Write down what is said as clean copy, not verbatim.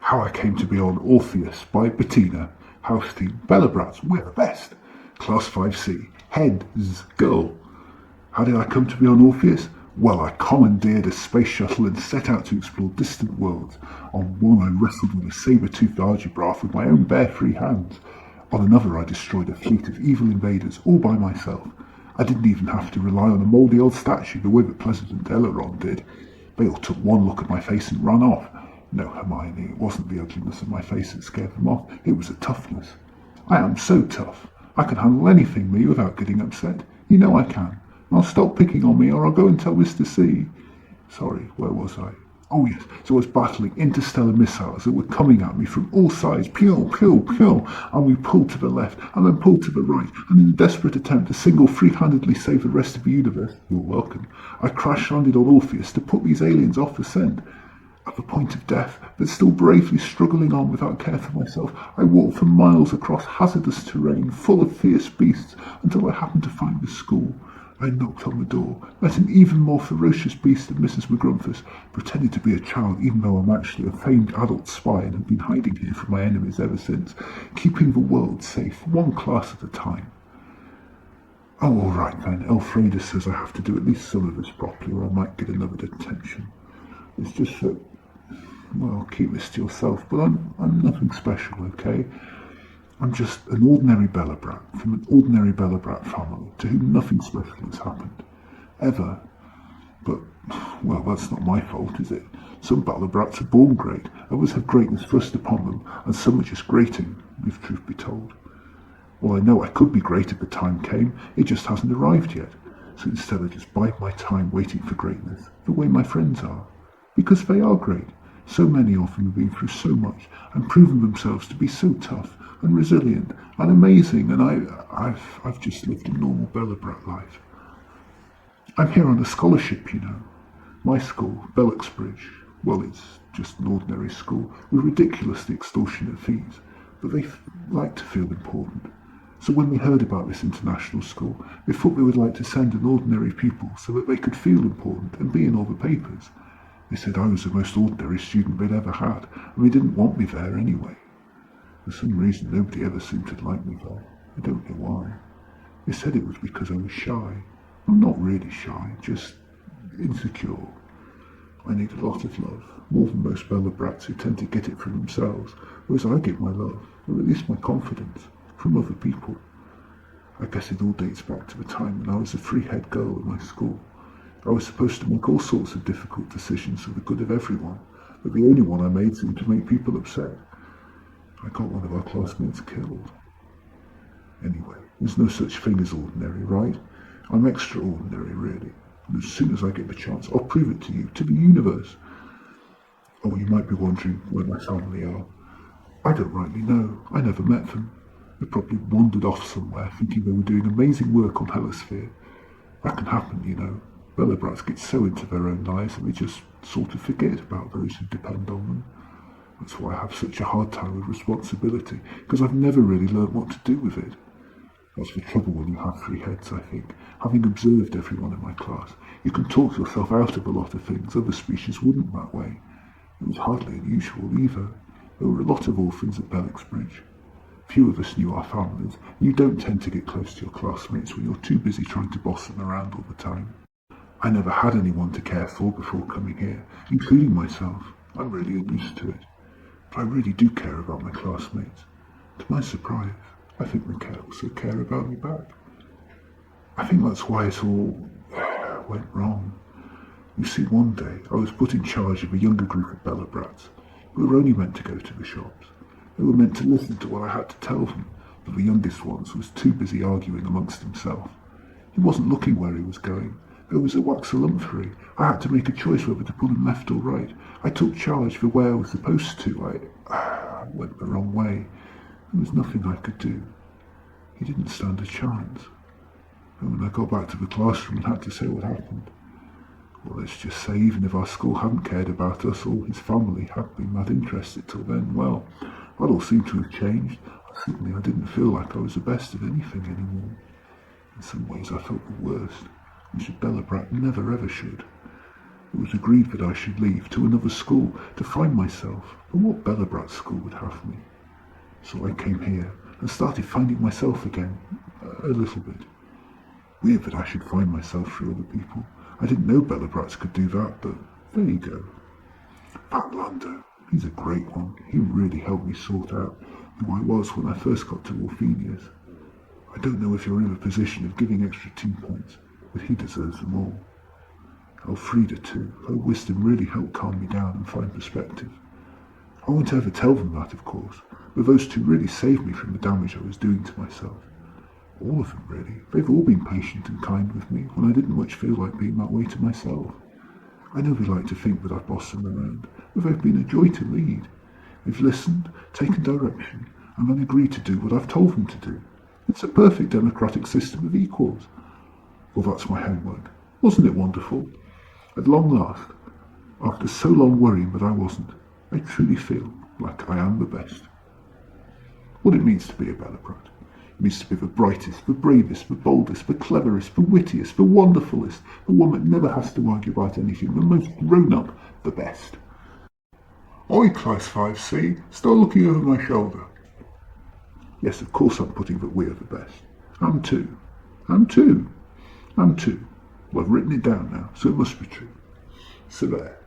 How I came to be on Orpheus by Betina. House team, Belobrats, we're the best. Class 5C, heads, girl. How did I come to be on Orpheus? Well, I commandeered a space shuttle and set out to explore distant worlds. On one, I wrestled with a saber-toothed Argibraph with my own bare free hands. On another, I destroyed a fleet of evil invaders, all by myself. I didn't even have to rely on a mouldy old statue the way that President Elrond did. They all took one look at my face and ran off. No, Hermione, it wasn't the ugliness of my face that scared them off, it was the toughness. I am so tough. I can handle anything, me, without getting upset. You know I can. Now stop picking on me, or I'll go and tell Mr. C. Sorry, where was I? Oh yes, so I was battling interstellar missiles that were coming at me from all sides, pew, pew, pew, and we pulled to the left, and then pulled to the right, and in a desperate attempt to single-free-handedly save the rest of the universe, you're welcome, I crash-landed on Orpheus to put these aliens off the scent. At the point of death, but still bravely struggling on without care for myself, I walked for miles across hazardous terrain, full of fierce beasts, until I happened to find the school. I knocked on the door, met an even more ferocious beast than Mrs. Maggrumph, pretended to be a child even though I'm actually a famed adult spy and have been hiding here from my enemies ever since, keeping the world safe, one class at a time. Oh, all right then, Elfreda says I have to do at least some of this properly or I might get another detention. It's just that, well, keep this to yourself, but I'm nothing special, okay? I'm just an ordinary Belobrat from an ordinary Belobrat family to whom nothing special has happened. Ever. But, well, that's not my fault, is it? Some Belobrats are born great, others have greatness thrust upon them, and some are just grating, if truth be told. Well, I know I could be great if the time came, it just hasn't arrived yet. So instead I just bide my time waiting for greatness, the way my friends are. Because they are great. So many of them have been through so much and proven themselves to be so tough and resilient and amazing, and I've just lived a normal Belobrat life. I'm here on a scholarship, you know. My school, Bellixbridge, well, it's just an ordinary school with ridiculously extortionate fees, but they like to feel important. So when we heard about this international school, they thought they would like to send an ordinary pupil so that they could feel important and be in all the papers. They said I was the most ordinary student they'd ever had, and they didn't want me there anyway. For some reason, nobody ever seemed to like me there. I don't know why. They said it was because I was shy. I'm not really shy, just insecure. I need a lot of love, more than most Belobrats who tend to get it from themselves, whereas I get my love, or at least my confidence, from other people. I guess it all dates back to the time when I was a free-head girl at my school. I was supposed to make all sorts of difficult decisions for the good of everyone, but the only one I made seemed to make people upset. I got one of our classmates killed. Anyway, there's no such thing as ordinary, right? I'm extraordinary, really. And as soon as I get the chance, I'll prove it to you, to the universe. Oh, you might be wondering where my family are. I don't rightly know. I never met them. They probably wandered off somewhere, thinking they were doing amazing work on Hellesphere. That can happen, you know. Belobrats get so into their own lives that they just sort of forget about those who depend on them. That's why I have such a hard time with responsibility, because I've never really learned what to do with it. That's the trouble when you have three heads, I think. Having observed everyone in my class, you can talk yourself out of a lot of things other species wouldn't that way. It was hardly unusual either. There were a lot of orphans at Bellixbridge. Few of us knew our families. You don't tend to get close to your classmates when you're too busy trying to boss them around all the time. I never had anyone to care for before coming here, including myself. I'm really unused to it. But I really do care about my classmates. To my surprise, I think they also care about me back. I think that's why it all went wrong. You see, one day I was put in charge of a younger group of Belobrats who were only meant to go to the shops. They were meant to listen to what I had to tell them, but the youngest one was too busy arguing amongst himself. He wasn't looking where he was going. There was a waxalumphry. I had to make a choice whether to pull him left or right. I took charge for where I was supposed to. I went the wrong way. There was nothing I could do. He didn't stand a chance. And when I got back to the classroom and had to say what happened, well, let's just say even if our school hadn't cared about us or his family had been that interested till then, well, that all seemed to have changed. Suddenly I didn't feel like I was the best at anything anymore. In some ways I felt the worst, which a Belobrat never ever should. It was agreed that I should leave to another school to find myself, but what Belobrat school would have me? So I came here and started finding myself again, a little bit. Weird that I should find myself through other people. I didn't know Belobrats could do that, but there you go. That Lando, he's a great one. He really helped me sort out who I was when I first got to Orpheus. I don't know if you're in a position of giving extra team points, but he deserves them all. Elfrida too, her wisdom really helped calm me down and find perspective. I won't ever tell them that, of course, but those two really saved me from the damage I was doing to myself. All of them, really. They've all been patient and kind with me when I didn't much feel like being that way to myself. I know they like to think that I've bossed them around, but they've been a joy to lead. They've listened, taken direction, and then agreed to do what I've told them to do. It's a perfect democratic system of equals. Well, that's my homework. Wasn't it wonderful? At long last, after so long worrying that I wasn't, I truly feel like I am the best. What it means to be a Belobrat. It means to be the brightest, the bravest, the boldest, the cleverest, the wittiest, the wonderfulest, the one that never has to argue about anything, the most grown-up, the best. Oi, Class 5C, start looking over my shoulder. Yes, of course I'm putting that we are the best. I'm too. Well, I've written it down now, so it must be true. So there.